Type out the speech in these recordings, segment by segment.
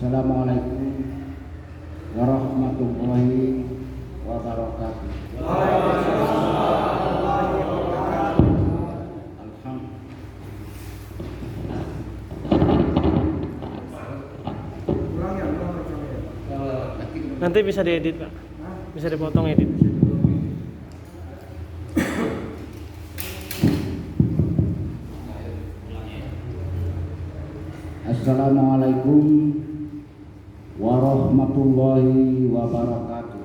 Assalamualaikum warahmatullahi wabarakatuh. Nanti bisa diedit, Pak. Bisa dipotong edit. Assalamualaikum warahmatullahi wabarakatuh.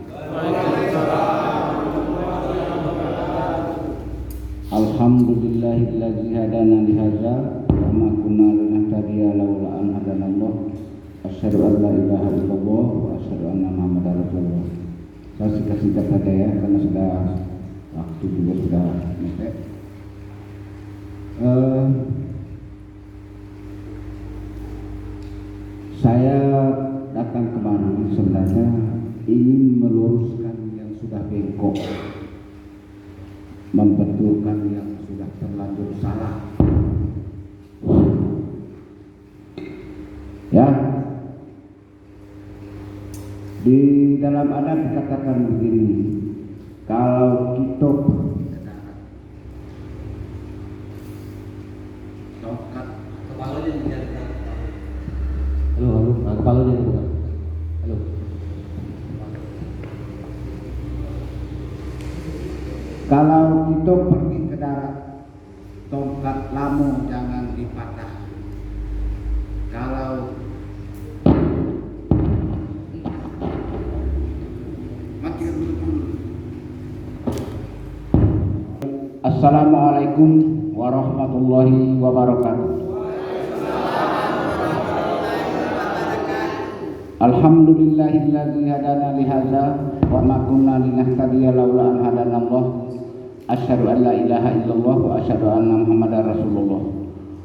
Alhamdulillahilladzi hadana li hadza wa ma kunna linahtadiya laula an hadanallah. Asyhadu an la ilaha illallah wa asyhadu anna Muhammadar Rasulullah. Saya singkat-singkat saja ya, karena sudah waktu juga sudah mepet. Saya datang kemari sebenarnya ingin meluruskan yang sudah bengkok, membetulkan yang sudah terlanjur salah. Ya, di dalam adab dikatakan begini, kalau kita tongkat kepalanya dinyatakan. Halo, kepalanya bukan. Halo. Kalau kita pergi ke darat, tongkat lamu jangan dipatah. Kalau mati dulu. Assalamualaikum warahmatullahi wabarakatuh. Alhamdulillahilladzi hadana li hadza wa ma kunna linahtadiya laula an hadanallah. Asyhadu an la ilaha illallah wa asyhadu anna Muhammadar Rasulullah.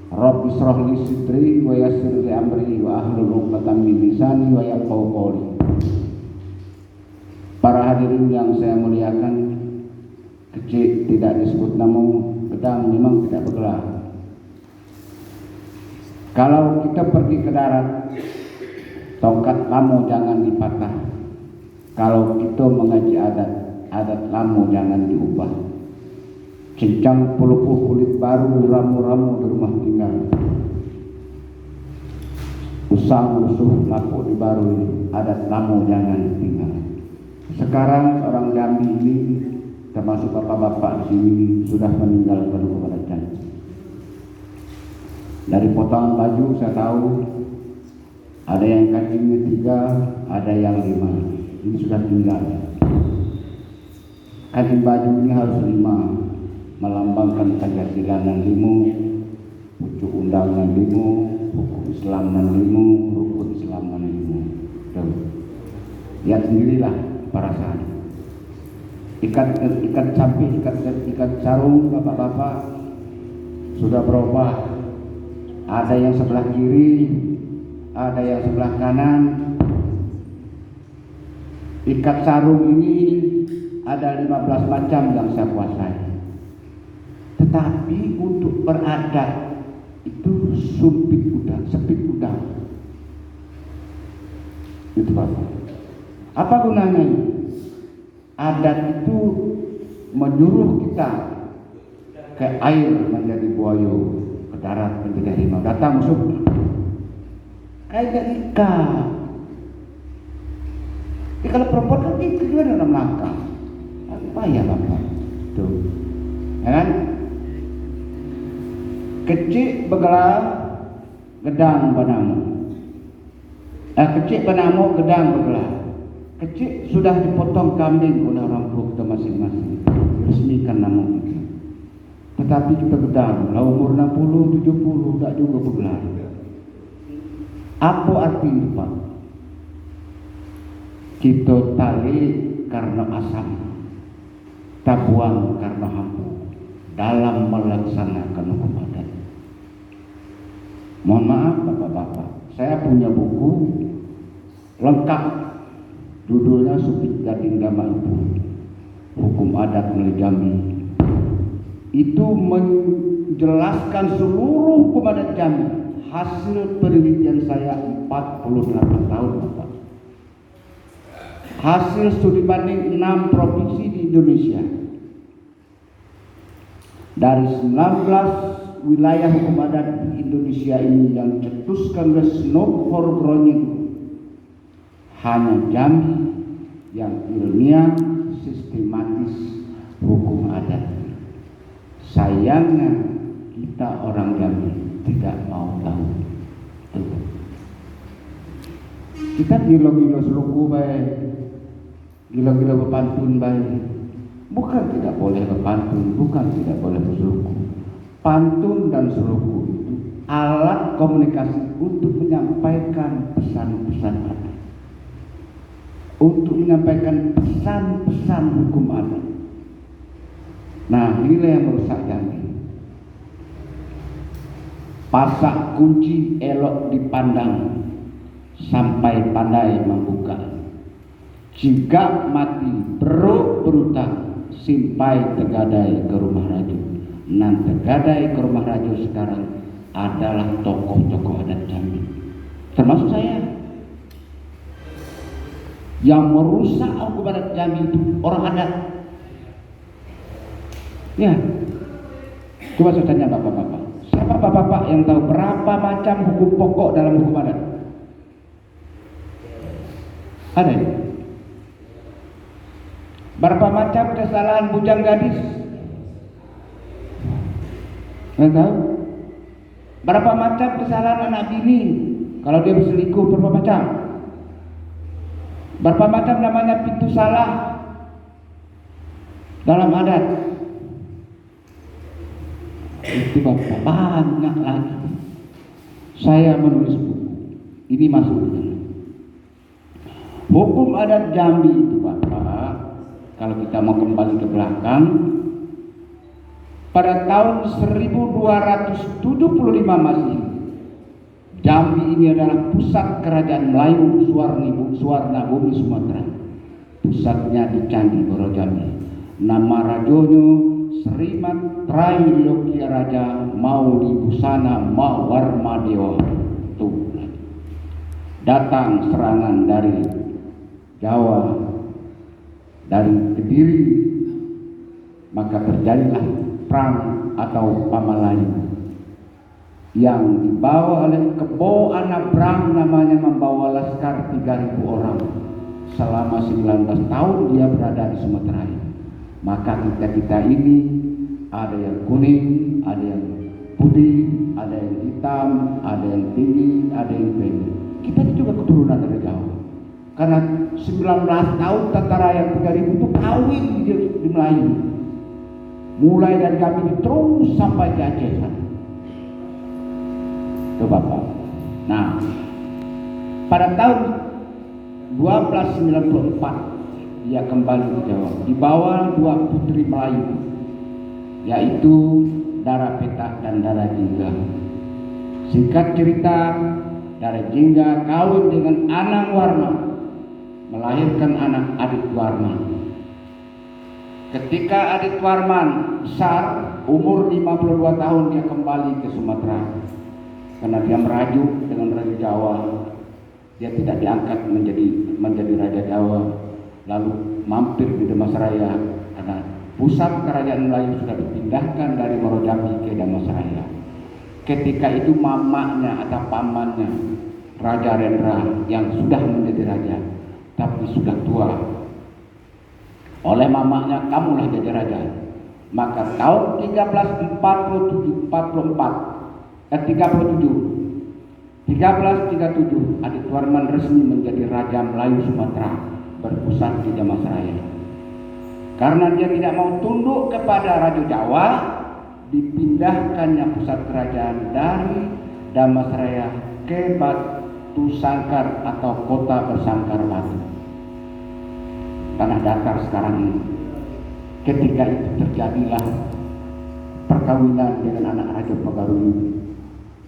Rabbi shrah li sadri wa yassir li amri wa ahlul 'uqdatam min lisani wa yafqahu qawli. Para hadirin yang saya muliakan, kecil tidak disebut namun gedang memang tidak bergelar. Kalau kita pergi ke darat, tongkat lamu jangan dipatah. Kalau kita mengaji adat lamu jangan diubah. Cincang pelupuh kulit baru, ramu-ramu di rumah tinggal. Usang rusuh lapuk dibarui, adat lamu jangan ditinggal. Sekarang orang Jambi ini, termasuk bapak-bapak di sini, sudah meninggalkan kepada janji. Dari potongan baju saya tahu ada yang kakinya 3, ada yang 5. Ini sudah tinggal. Kancing baju ini harus 5, melambangkan Pancasila dan 5, pucuk undangan 5, hukum Islam dan 5, rukun Islam dan 5. Lihat sendirilah para sahabat. Ikat samping, ikat sarung bapak-bapak sudah berubah. Ada yang sebelah kiri, ada yang sebelah kanan. Ikat sarung ini ada 15 macam yang saya kuasai. Tetapi untuk beradat itu sepit udang. Itu apa gunanya? Adat itu menyuruh kita ke air menjadi buaya, ke darat menjadi harimau. Datang musuh kayak ikan. Jadi kalau perempuan kan itu juga dalam langkah. Apa ya bapak? Tuh, ya kan? Kecil bergelar, gedang banamu. Kecil banamu, gedang bergelar. Kecil sudah dipotong kambing oleh orang tua kita masing-masing. Resmikan nama kita. Tetapi kita gedang, lah umur 60, 70, tak juga bergelar. Apa arti itu Pak? Kita tali karena asam, tabuang karena hampu dalam melaksanakan hukum adat. Mohon maaf bapak-bapak, saya punya buku lengkap, judulnya Supit Gading Gama Ibu, Hukum Adat Milik Jambi. Itu menjelaskan seluruh hukum adat Jambi, hasil penelitian saya 48 tahun Bapak. Hasil studi banding 6 provinsi di Indonesia. Dari 19 wilayah hukum adat di Indonesia ini yang cetuskan oleh Snow Horgroni, hanya Jambi yang ilmiah sistematis hukum adat. Sayangnya kita orang Jambi tidak mau tahu. Kita gilo-gilo seluku baik, gilo-gilo berpantun baik. Bukan tidak boleh berpantun, bukan tidak boleh berseluku. Pantun dan seluku itu alat komunikasi untuk menyampaikan pesan-pesan adat, untuk menyampaikan pesan-pesan hukum adat. Nah, inilah yang merusak Jambi. Pasak kunci elok dipandang, sampai pandai membuka. Jika mati beruk berutang, simpai tegadai ke rumah raju. Nan tegadai ke rumah raju sekarang adalah tokoh-tokoh adat Jambi, termasuk saya. Yang merusak hukum adat Jambi itu orang adat. Ya, coba saya tanya bapak-bapak, siapa bapak-bapak yang tahu berapa macam hukum pokok dalam hukum adat? Ada ya? Berapa macam kesalahan bujang gadis? Nggak tahu. Berapa macam kesalahan anak bini kalau dia berselingkuh, berapa macam? Berapa macam namanya pintu salah dalam adat? Itu bapak banyak lagi. Saya menulis buku ini masuk di dalam hukum adat Jambi itu bapak. Kalau kita mau kembali ke belakang, pada tahun 1275 Masehi, Jambi ini adalah pusat kerajaan Melayu Suwarna Bumi Sumatera. Pusatnya di Candi Borojambi. Nama rajonyo Srimat Trailokia Raja Maudi Busana Mawarma Dewa. Tuh. Datang serangan dari Jawa, dari Kediri, maka terjadilah perang atau Pamalayu yang dibawa oleh Kebo Anak Brang, namanya membawa laskar 3.000 orang. Selama 19 tahun dia berada di Sumatera. Maka kita ini ada yang kuning, ada yang putih, ada yang hitam, ada yang tinggi, ada yang pendek. Kita ini juga keturunan dari Jawa. Karena 19 tahun tentara yang 3.000 itu kawin di Melayu. Mulai dari kami terus sampai ke Aceh sana. Itu Bapak. Nah, pada tahun 1294 dia kembali ke Jawa. Dibawa 2 putri Melayu, yaitu Dara Petak dan Dara Jingga. Singkat cerita, Dara Jingga kawin dengan Anang Warma, melahirkan anak Adit Warman. Ketika Adit Warman besar, umur 52 tahun, dia kembali ke Sumatera. Karena dia merajuk dengan Raja Jawa, dia tidak diangkat menjadi Raja Jawa. Lalu mampir di Damasraya, karena pusat kerajaan Melayu sudah dipindahkan dari Morojambi ke Damasraya. Ketika itu mamanya atau pamannya Raja Rendra yang sudah menjadi raja, tapi sudah tua. Oleh mamanya, kamulah jadi raja. Maka tahun 1337 Adit Warman resmi menjadi Raja Melayu Sumatera, berpusat di Damasraya. Karena dia tidak mau tunduk kepada Raja Jawa, dipindahkannya pusat kerajaan dari Damasraya ke Batu Sangkar atau kota bersangkar batu, tanah datar sekarang ini. Ketika itu terjadilah perkawinan dengan anak Raja Pagaruyung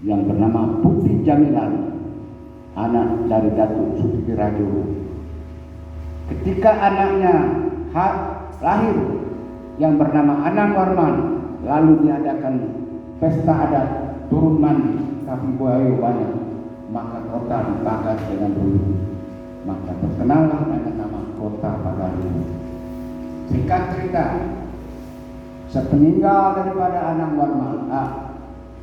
yang bernama Putri Jamilan, anak dari Datuk Sutiti Rajo. Ketika anaknya lahir yang bernama Anang Warman, lalu diadakan pesta adat turunan tetapi buaya banyak, maka kota dipagar dengan bulu. Maka terkenallah dengan nama kota pagar bulu. Singkat cerita, sepeninggal daripada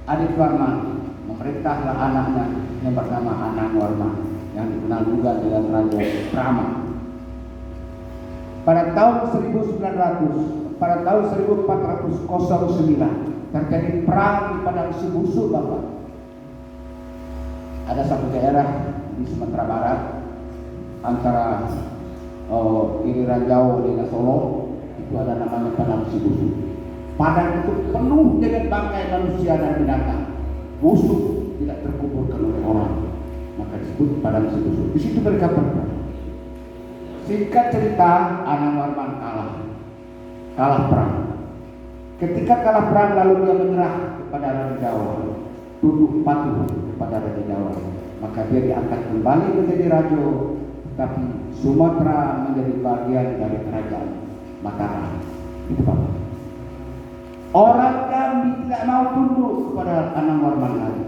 Adik Warman, memerintahlah anaknya yang bernama Anang Warman, yang dikenal juga dengan Raja Prama. Pada tahun 1409 terjadi perang di Padang Sibusu, Bapak. Ada satu daerah di Sumatera Barat antara Irian Jauh dengan Solo, itu ada namanya Padang Sibusu. Padang itu penuh dengan bangkai manusia dan binatang, busuk, tidak terkuburkan oleh orang, maka disebut Padang Sibusu. Di situ mereka berperang. Singkat cerita, Anang Warman kalah perang. Ketika kalah perang, lalu dia menyerah kepada Raja Jawa, tunduk patuh kepada Raja Jawa, maka dia diangkat kembali menjadi raja, tapi Sumatera menjadi bagian dari kerajaan Mataram. Itu Bapak. Orang Jambi tidak mau tunduk kepada Anang Warman lagi.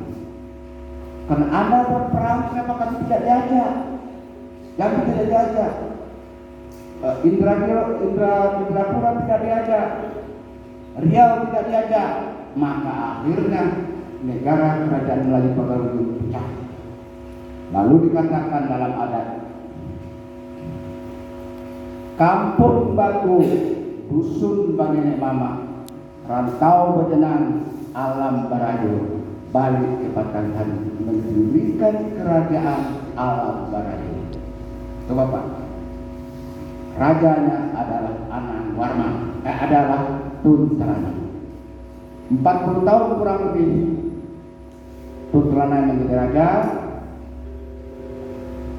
Karena Anda berperang, kenapa kami tidak diajak? Jambi tidak diajak. Indrapura tidak diajak. Riau tidak diajak. Maka akhirnya negara kerajaan Melayu Pagaruyung pecah. Lalu dikatakan dalam adat, Kampung Batu, Dusun Bangenek Mama, rantau berjenang alam barajo, balik ke Batanghari mendirikan kerajaan alam barajo. Itu Bapak. Rajanya adalah Anang Warman, adalah Tun Telanai. 40 tahun kurang lebih Tun Telanai menjadi raja.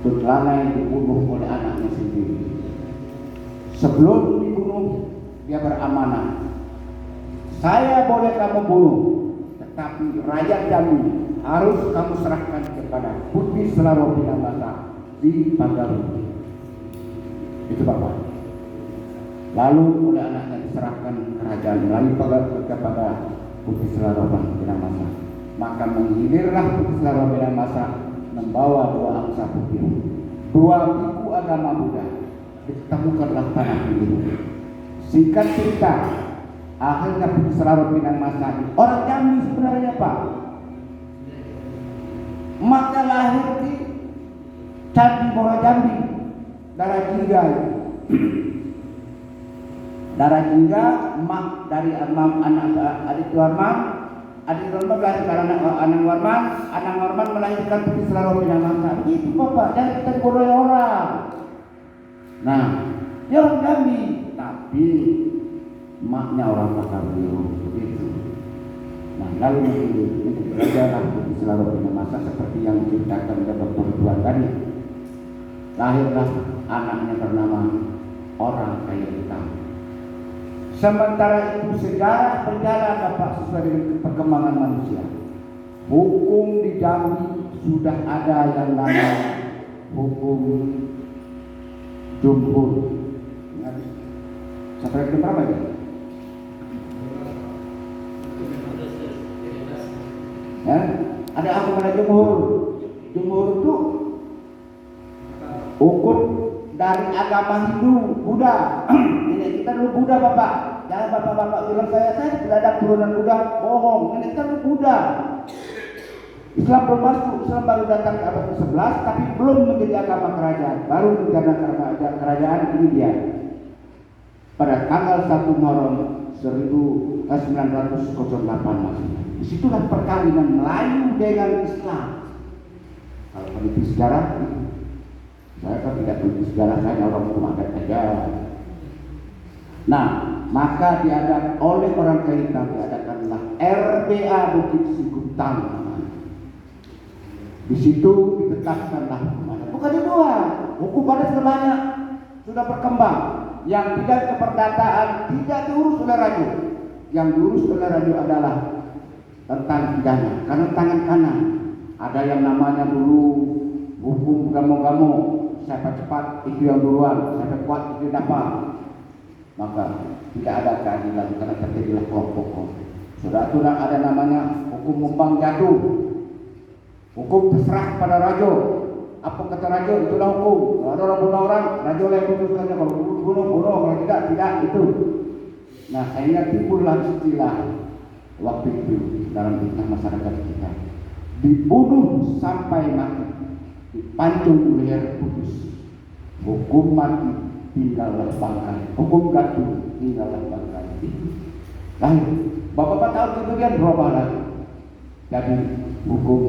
Tun Telanai dibunuh oleh anaknya sendiri. Sebelum dibunuh, dia beramanah, saya boleh kamu bunuh, tetapi rakyat Jambi harus kamu serahkan kepada Putri Selaro Pinambasa di Pagaruyung. Itu Bapak. Lalu oleh anaknya diserahkan kerajaan Melayu Pagaruyung kepada Putri Selaro Pinambasa. Maka menghilirlah Putri Selaro Pinambasa membawa 2 angsa putih, 2 biku agama Buddha. Ditemukanlah tanah ini. Singkat cerita, akhirnya Putri Selaro Pinambasa orang Jambi sebenarnya Pak. Maka lahir di Candi Muara Jambi, darah jingga. Darah jingga mak dari anak Adik Warman. Adik Warman lahir karena Anang Warman. Anang Warman melahirkan Putri Selaro Pinambasa. Itu Bapak, jangan kita bodoh orang. Nah, dia orang Jambi, tapi maknya orang Pagaruyung begitu. Nah, lalu menjadi raja Putri Selaro Pinambasa seperti yang diceritakan oleh Dr. Ridwan tadi. Lahirlah anaknya bernama Orang Kaya Hitam. Sementara itu sejarah berjalan Bapak sesuai dengan perkembangan manusia. Hukum di Jambi sudah ada yang namanya hukum jumhur. Sampai ke berapa ya? Ya, ada apa pada jumhur? Jumhur itu hukum dari agama Hindu, Buddha. Ini kita dulu Buddha Bapak. Jangan bapak-bapak bilang saya tidak ada turunan Buddha, bohong. Ini kita dulu Buddha. Islam belum masuk, Islam baru datang ke abad ke-11, tapi belum menjadi agama kerajaan. Baru menjadi kerajaan ini dia. Pada tanggal 1 Muharram 1908 Masehi. Disitulah perkawinan Melayu dengan Islam. Kalau peneliti sejarah, saya kan tidak peneliti sejarah, saya orang hukum adat saja. Nah, maka diadakan oleh orang Kaya Hitam, diadakanlah RBA Bukit Sikutang namanya. Di situ ditetapkanlah hukum adat. Bukan di luar, hukum adat sebanyak sudah berkembang. Yang tidak keperdataan tidak diurus oleh raja. Yang diurus oleh raja adalah tentang pidana, karena tangan kanan. Ada yang namanya dulu hukum gamo-gamo, siapa cepat itu yang duluan, siapa kuat itu dapat. Maka tidak ada keadilan karena terjadilah kelompok. Sudah ada namanya hukum umpang jatuh. Hukum terserah pada raja. Apa kata raja itulah hukum. Kalau ada orang bunuh orang, raja lah yang putuskannya. Kalau bunuh, kalau tidak itu. Nah, sehingga timbullah istilah waktu itu dalam fitnah masyarakat kita. Dibunuh sampai mati, dipancung leher putus. Hukum mati tinggallah bangkai. Hukum gantung tinggallah bangkai. Lahir. Bapak-bapak tahu kemudian berubah lagi. Jadi hukum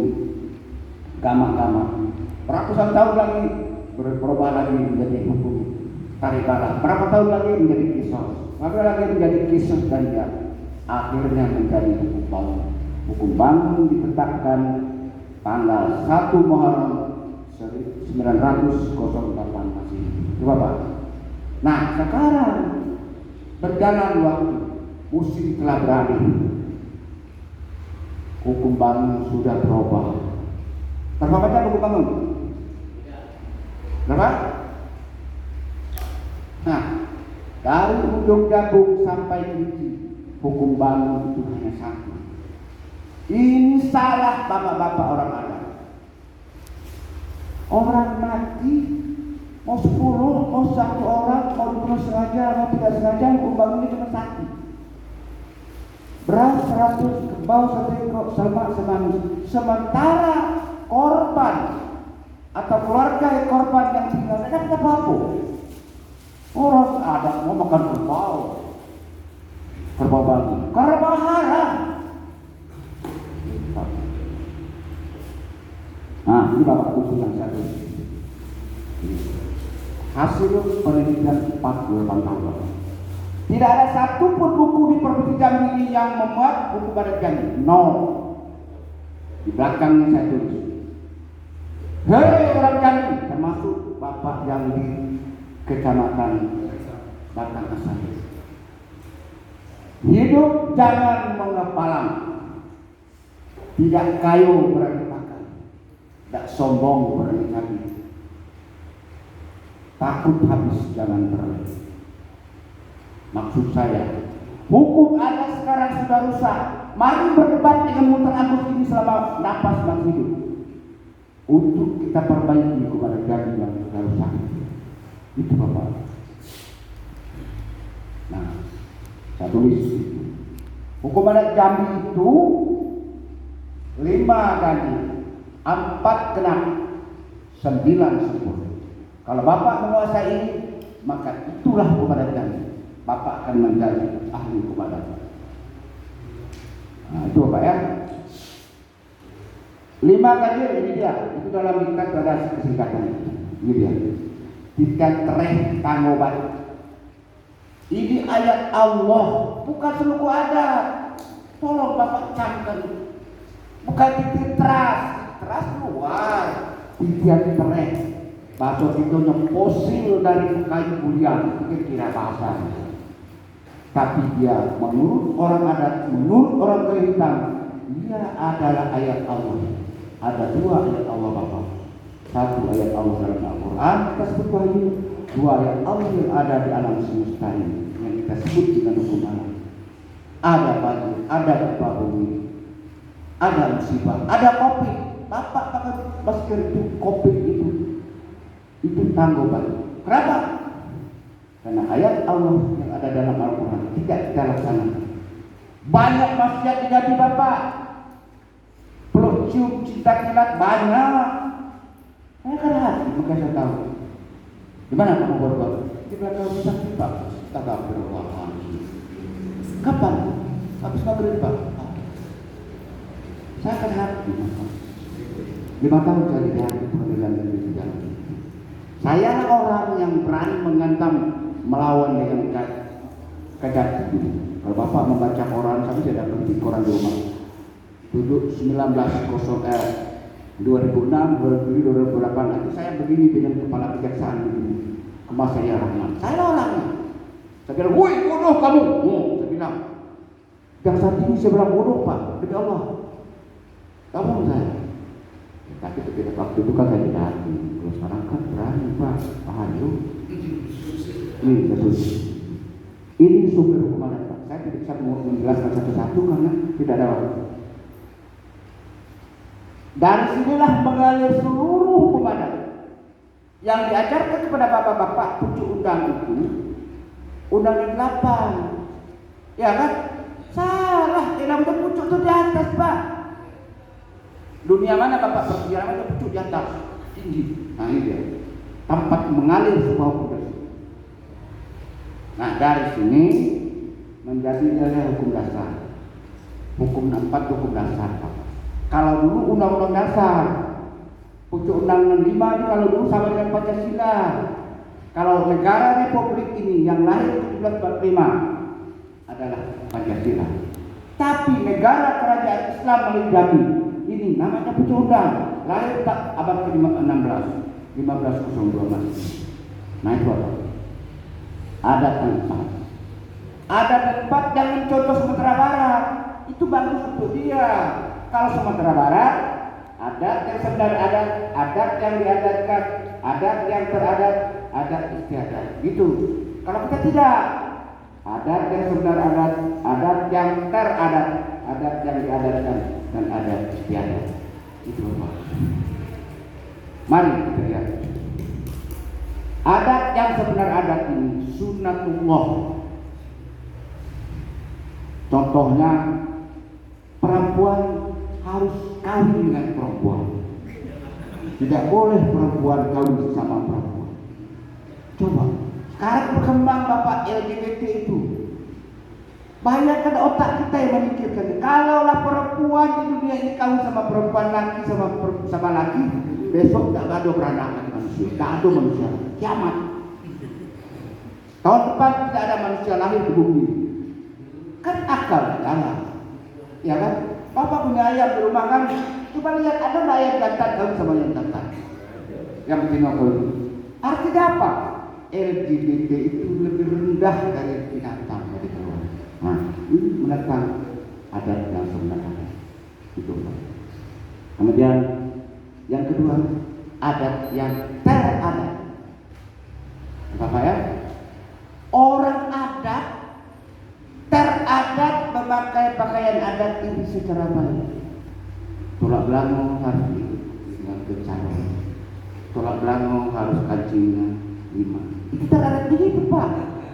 gama-gama. Ratusan tahun lagi berubah lagi menjadi hukum tarikala. Berapa tahun lagi menjadi kisah. Berapa lagi menjadi kisah dan ya akhirnya menjadi hukum bangun. Hukum bangun ditetapkan tanggal 1 Muharram 1908 Masehi. Itu Bapak. Nah sekarang berjalan waktu, musim telah berakhir. Hukum bangun sudah berubah. Berapa baca hukum bangun? Berapa? Nah, dari ujung jabung sampai kunci hukum bangun itu hanya satu. Ini salah bapak-bapak orang Arab. Orang mati mau 10, mau 1 orang, mau 20 sengaja, mau tidak sengaja, hukum bangun itu cuma satu. Beras 100, kerbau 1 ekor, sama semanus. Sementara korban atau keluarga korban yang tinggal tidak dapat apa-apa. Orang ada mau makan kerbau bangun, kerbau haram. Nah, ini Bapak Ibu yang satu. Hasil penelitian 48 tahun. Tidak ada satupun buku di Provinsi Jambi ini yang memuat buku adat Jambi. No. Di belakangnya saya tulis. Hei orang Jambi, termasuk Bapak yang di Kecamatan Batang Asal. Hidup jangan mengepalang. Tidak kayu berani makan. Tidak sombong berani nabi. Takut habis jangan berani. Maksud saya, hukum ada sekarang sudah rusak. Mari berdebat dengan muter Agus ini selama napas masih hidup. Untuk kita perbaiki kepada Jambi yang sudah rusak. Itu Bapak. Nah, saya tulis. Hukum adat Jambi itu 5 gaji, 4 genap, 9 sepuluh. Kalau Bapak menguasai ini, maka itulah hukum adat Jambi. Bapak akan menjadi ahli hukum adat. Nah, itu Bapak ya. 5 gaji ini dia. Itu dalam diktat ada kesingkatan. Ini dia. Diktat tereh tangobat. Ini ayat Allah, bukan seluruh adat. Tolong Bapak camkan. Bukan titras, titras luar. Titian tereh. Bahasa itu fosil dari kayu bulian. Mungkin kira bahasa. Tapi dia menurut orang adat, menurut orang kulit hitam, dia adalah ayat Allah. Ada 2 ayat Allah Bapak. 1 ayat Allah dalam Al-Quran, kita sebut wahyu. 2 ayat Allah yang ada di alam semesta ini, yang kita sebut dengan hukum alam. Ada banjir, ada gempa bumi, ada musibah, ada COVID. Bapak pakai masker itu, COVID itu tanggungan. Kenapa? Karena ayat Allah yang ada dalam Al-Quran tidak kita laksanakan. Banyak maksiat di Bapak. Peluk cium cinta kilat banyak. Saya kan hati, maka saya tahu. Di mana kamu berbuat? Di belakang rumah Pak. Tak berbuat. Kapan? Habis maghrib Pak. Saya kan hati. 5 tahun saya di hati pengadilan dan pidana. Saya orang yang berani mengantam melawan dengan kejat. Kalau Bapak membaca koran, saya tidak berhenti koran di rumah. Duduk 2006, 2007, 2008 nanti saya begini dengan kepala kejaksaan begini. Kemas saya rahmat. Saya orangnya. Saya bilang, woi bodoh kamu. Saya bilang, jaksa tinggi saya bilang bodoh Pak. Demi Allah. Kamu saya. Tapi ketika waktu itu kan saya tidak hati. Kalau sekarang kan berani Pak. Paham itu. Ini Yesus. Ini sumber hukum adat Pak. Saya tidak bisa menjelaskan satu-satu karena tidak ada waktu. Dari sinilah mengalir seluruh hukum adat yang diajarkan kepada bapak-bapak pucuk undang itu. Undang 8, ya kan? Salah, dalam pucuk itu di atas, Pak. Dunia mana bapak pergi? Yang ada pucuk di atas, tinggi. Nah ini dia, tempat mengalir sebuah hukum. Nah dari sini menjadi hukum dasar. Hukum 4 hukum dasar, Pak. Kalau dulu undang-undang dasar, pucuk undang 65 ini kalau dulu sama dengan Pancasila. Kalau negara Republik ini yang lahir 1745 adalah Pancasila. Tapi negara kerajaan Islam melindungi ini namanya pucuk undang, lahir tak abad ke-16, 1502 Masehi. Nah itu apa? Adat tempat. Adat tempat jangan contoh Sumatera Barat. Itu bagus untuk dia. Kalau Sumatera Barat, adat yang sebenarnya adat yang diadatkan, adat yang teradat, adat istiadat. Gitu. Kalau kita tidak, adat yang sebenarnya adat yang teradat, adat yang diadatkan, dan adat istiadat. Itu apa? Mari kita lihat. Adat yang sebenarnya adat ini sunnatullah. Contohnya perempuan harus kawin dengan perempuan. Tidak boleh perempuan kawin sama perempuan. Coba sekarang berkembang bapak LGBT itu. Bayangkan otak kita yang memikirkan, kalaulah perempuan di dunia ini kawin sama perempuan, laki sama laki, besok tak ada beranak lagi manusia, tak ada manusia, kiamat. Tahun depan tidak ada manusia lahir di bumi. Kan akal jalan, ya kan? Bapak punya ayam di rumah kan? Coba lihat ada nggak ayam jantan kawin sama ayam jantan? Yang betina kawin. Artinya apa? LGBT itu lebih rendah dari binatang dari keluar. Nah, ini menentang adat yang sebenarnya. Itu. Kemudian yang kedua, adat yang teradat. Bapak ya, orang adat teradat memakai pakaian adat ini secara baik. Tolak belangong harus dengan kencana. Tolak belangong harus kancingnya 5. Itu teradat begitu Pak.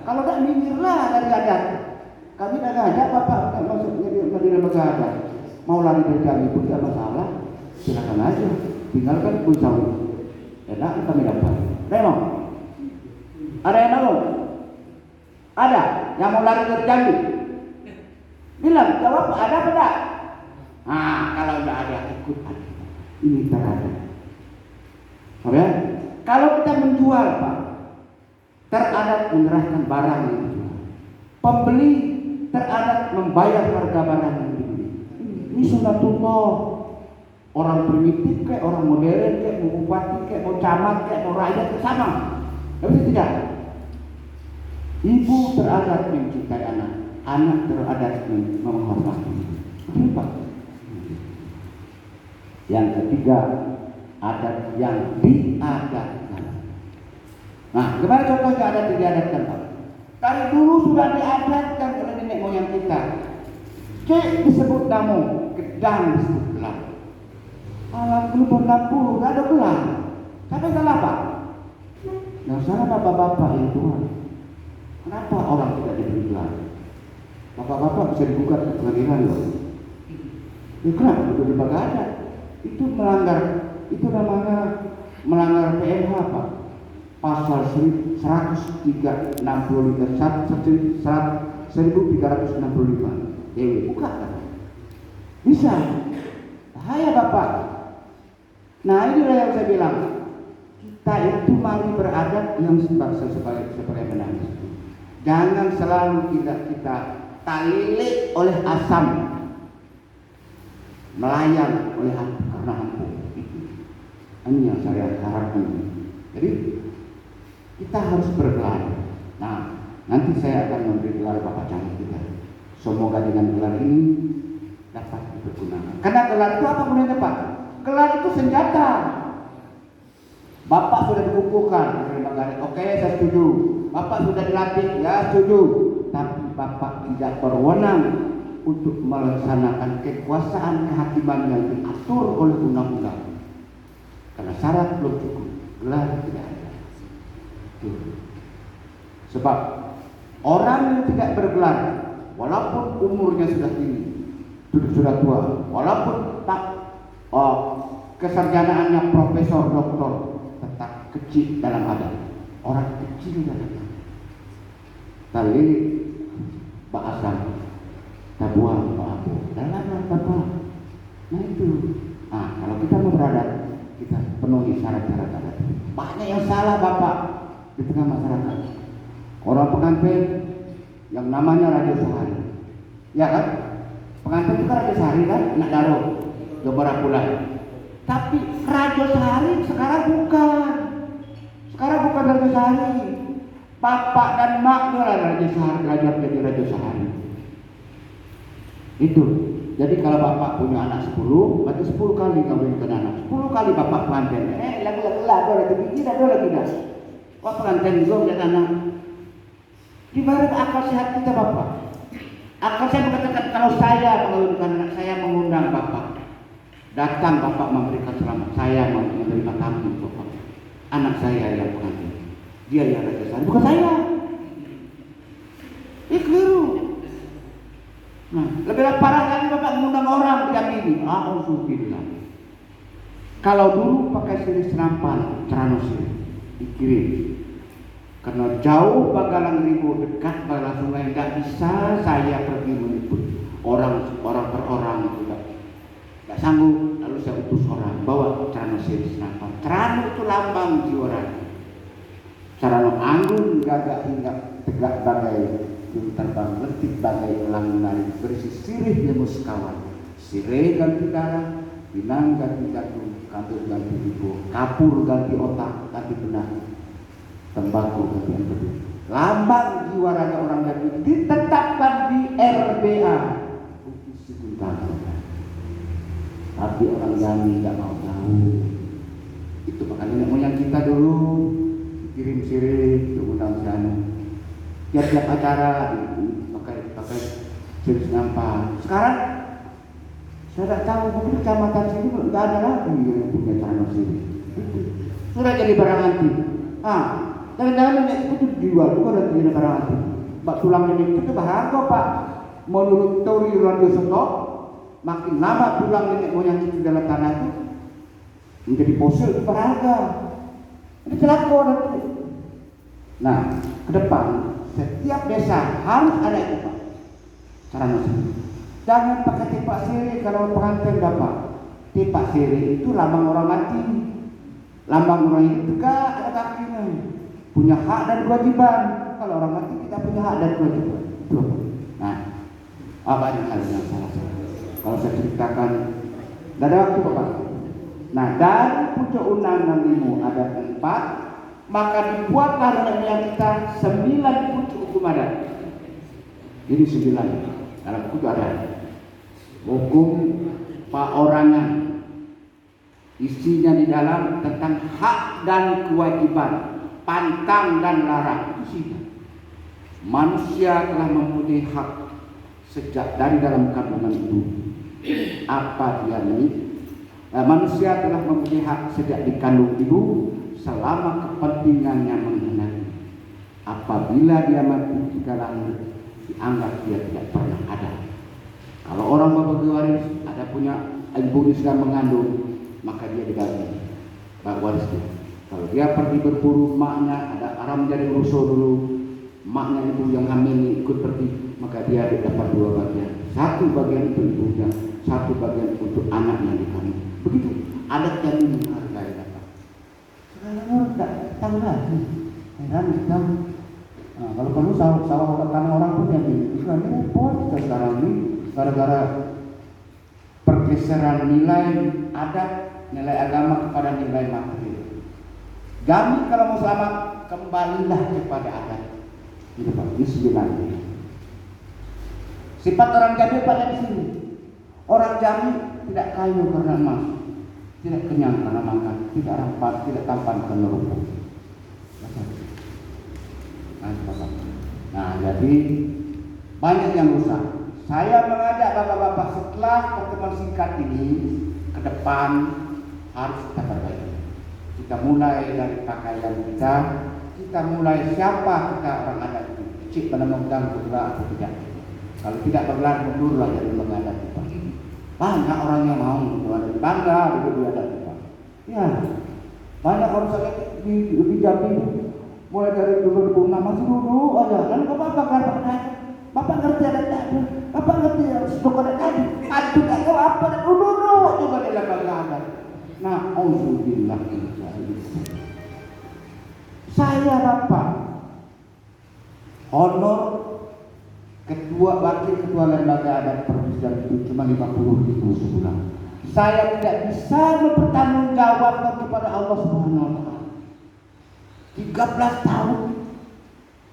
Kalau tak minggirlah dari adat. Kami tak ngajak Bapak tak masuk dari lembaga adat. Mau lari dari kami pun tidak masalah. Silakan aja. Tinggalkan pun jauh. Enak kami dapat. Memang. Ada yang mau? Ada yang mau lari dari kami? Bilang, jawab ada apa tak? Nah, kalau tidak ada ikut aja. Ini teradat. Oke? Kalau kita menjual Pak, teradat menyerahkan barang yang dijual. Pembeli teradat membayar harga barang yang dibeli. Ini sunnatullah. Orang primitif kayak orang modern kayak mau bupati kayak mau camat kayak mau rakyat ke sama. Tapi tidak. Ibu teradat mencintai anak, anak teradat menghormati. Kenapa? Yang ketiga, adat yang diadatkan. Nah, gimana contohnya adat yang diadatkan Pak? Dari dulu sudah diadatkan oleh nenek moyang kita. Cek disebut namu, gedang disebut gelang. Alam dulu 60, gak ada gelang. Sampai salah Pak. Yang salah bapak-bapak yang tua. Kenapa orang tidak diberi gelar? Bapak-bapak bisa digugat ke pengadilan loh. Kenapa? Itu lembaga adat. Itu melanggar, itu namanya melanggar PMH Pak. Pasal 1365 buka kan? Bisa. Bahaya Bapak. Nah inilah yang saya bilang. Kita itu mari beradat yang sebagai menangis. Jangan selalu kita talilik oleh asam, melayang oleh karena hampu. Ini yang saya harapkan. Jadi kita harus bergelar. Nah, nanti saya akan memberi gelar Bapak Camat kita. Semoga dengan gelar ini dapat dipergunakan. Karena gelar itu apa gunanya Pak? Gelar itu senjata. Bapak sudah dikukuhkan oleh lembaga. Oke, saya setuju. Bapak sudah dilatih, ya setuju. Tapi Bapak tidak berwenang untuk melaksanakan kekuasaan kehakiman yang diatur oleh undang-undang. Karena syarat belum cukup, gelar tidak ada. Sebab orang yang tidak bergelar, walaupun umurnya sudah tinggi, sudah tua, walaupun kesarjanaannya profesor, doktor, tetap kecil dalam adat. Orang kecil dalam adat. Kali bahasa tabuang babu dalam bapak. Nah itu. Nah kalau kita mau beradat, kita penuhi syarat-syarat adat. Banyak yang salah bapak di tengah masyarakat. Orang pengantin yang namanya Raja Sehari, ya kan? Pengantin itu kan Raja Sehari kan, nak daruh, beberapa bulan. Tapi Raja Sehari sekarang bukan. Sekarang bukan Raja Sehari. Bapak dan mak adalah Raja Sehari, belajar jadi Raja Sehari. Itu. Jadi kalau bapak punya anak 10, berarti 10 kali kawinkan anak. 10 kali bapak pengantin. Lagu-lagu ada lagi tidak, ada lagi dah. Wah pengantin juga punya anak. Di barat akal sehat kita bapak. Akal saya mengatakan kalau saya mengawinkan anak saya mengundang bapak. Datang bapak memberikan selamat, saya menerima tamu bapak. Anak saya yang pengantin. Dia yang Raja Sehari, bukan saya. Ini keliru. Nah, lebih parah lagi bapak mengundang orang diamini. Alhamdulillah. Kalau dulu pakai siri serampan, Ceranosir dikirim. Karena jauh Bagalang Ribu, dekat Bagalang Sungai, tidak bisa saya pergi meliput orang per orang tidak sanggup. Lalu saya utus orang bawa Ceranosir serampan. Cerano itu lambang jiwa raja. Cerano anggun gagak hingga tegak bagai terbang letih bagai elang menari berisi sirih lemus kawan. Sirih ganti darah, pinang ganti jantung, kambing ganti ibu, kapur ganti otak, ganti benak, tembakau ganti empedu. Lambang jiwa raja orang Jawa ditetapkan di RBA. Tapi orang Jambi tidak mau tahu. Itu makanya nenek moyang kita dulu kirim sirih ke undang sana. Tiap-tiap acara pakai sirih nampak. Sekarang saya tidak tahu, mungkin kecamatan sini tidak ada lagi yang punya Ceranosir. Sudah jadi barang antik. Jangan-jangan nenek itu dijual juga dan jadi barang antik. Bak tulang nenek itu berharga pak. Menurut teori radio Soto, makin lama tulang nenek moyang itu dalam tanah itu menjadi fosil itu berharga. Ini celaka nanti. Nah, ke depan setiap desa harus ada itu pak. Ceranosir. Jangan pakai tipak sirih kalau pengantin dapat. Tipak sirih itu lambang orang mati. Lambang orang hidup juga ada kakinya. Punya hak dan kewajiban. Kalau orang mati kita punya hak dan kewajiban. Itu. Nah, banyak hal yang salah. Kalau saya ceritakan, tidak ada waktu bapak. Nah, dari pucuk undang-undang ilmu ada 4, maka dibuatlah yang kita 9 pucuk hukum adat. Ini 9 dalam buku itu ada. Hukum perorangan, isinya di dalam tentang hak dan kewajiban, pantang dan larang. Itu sih. Manusia telah mempunyai hak sejak dari dalam kandungan ibu. Apa dia ini? Manusia telah mempunyai hak sejak dikandung ibu selama kepentingannya menghendaki. Apabila dia mati jika lahir, dianggap dia tidak pernah ada. Kalau orang berbagi waris, ada punya ibu sedang mengandung, maka dia diganti bagi warisnya. Kalau dia pergi berburu, maknya ada orang menjadi rusuh dulu, maknya ibu yang hamil ikut pergi, maka dia dapat 2 bagian. 1 bagian untuk ibunya, 1 bagian untuk anaknya di kami. Begitu adat yang menghargai dapat. Sekarang orang tidak tahu lagi. Heran kita. Kalau kamu sawah karena orang punya ini repot kita sekarang ini gara-gara pergeseran nilai adat, nilai agama kepada nilai materi. Kami kalau mau selamat kembalilah kepada adat. Ini Pak, ini 9. Sifat orang Jambi pada di sini. Orang Jambi tidak kaya karena emas, tidak kenyang karena makan, tidak rapat, tidak tampan karena rumput. Nah, jadi banyak yang rusak. Saya mengajak bapak-bapak setelah pertemuan singkat ini ke depan harus kita perbaiki. Kita mulai dari pakaian kita, kita mulai siapa kita orang adat itu. Kecil pada memegang bergerak atau tidak. Kalau tidak bergerak mundurlah dari lembaga adat kita. Banyak orang yang mau bangga dengan adat kita. Ya, banyak orang sakit di Jambi mulai dari dulu masih dulu aja. Dan bapak ngerti adat itu, bapak ngerti stok adat tadi. Aduh, tak tahu apa dan dulu juga di lembaga adat. Nah, auzubillah saya dapat honor wakil ketua lembaga adat Provinsi Jambi cuma 50.000 sebulan. Saya tidak bisa mempertanggungjawabkan kepada Allah Subhanahu wa taala. 13 tahun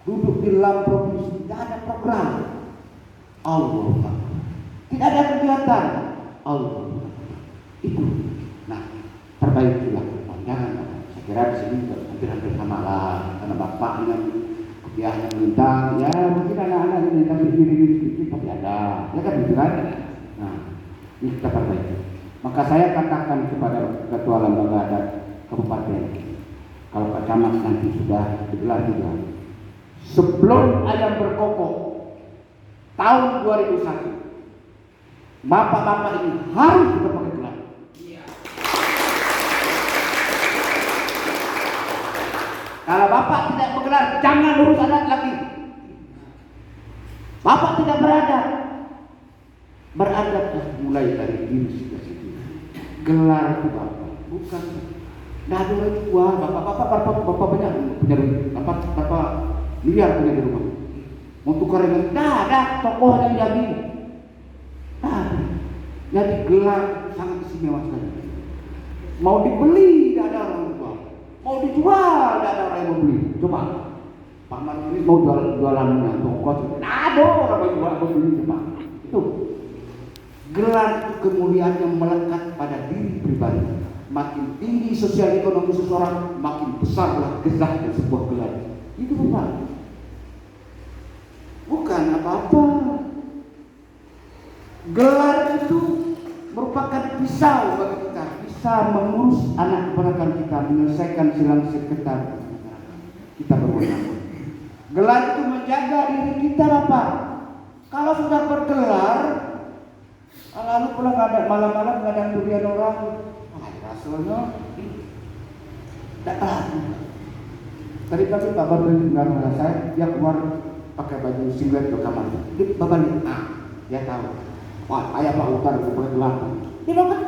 duduk di dalam provinsi, tidak ada program. Allah. Tidak ada kegiatan. Allah. Itu. Nah, perbaikilah. Jangan. Saya kira di sini hampir sama lah. Karena bapak dengan kuliahnya bintang, ya mungkin anak-anak ini tapi diri sedikit tapi ada. Ya kan gitu kan? Nah, ini kita perbaiki. Maka saya katakan kepada ketua lembaga adat kabupaten, kalau Pak Camat nanti sudah digelar juga, sebelum ayam berkokok tahun 2001, bapak-bapak ini harus sudah pakai gelar. Kalau bapak tidak bergelar, jangan urus adat lagi. Bapak tidak beradab, beradablah mulai dari diri sendiri. Gelar itu bapak, bukan. Dah ada lagi wah bapak banyak punya rumah, bapak miliar punya di rumah. Mau tukar dengan dah tokoh yang jadi. Jadi gelar sangat istimewa sekali. Mau dibeli tidak ada orang jual, mau dijual tidak ada orang yang mau beli. Coba Pak Martin mau jualannya tokoh, ada orang yang jual mau beli coba. Itu gelar itu kemuliaan yang melekat pada diri pribadi. Makin tinggi sosial ekonomi seseorang, makin besarlah gezahnya sebuah gelar. Itu bukan apa-apa. Gelar itu merupakan pisau bagi kita, bisa mengurus anak keponakan kita, menyelesaikan silang sekitar kita berwenang. Gelar itu menjaga diri kita, Bapak. Kalau sudah bergelar, lalu pulang ada malam-malam kadang durian orang. Rasulnya tidak tahu. Tadi pagi Pak Baru dengan saya, dia keluar pakai baju singlet ke kamar. Dia babalik, dia tahu. Wah, ayah Pak Utar pakai gelar. Dia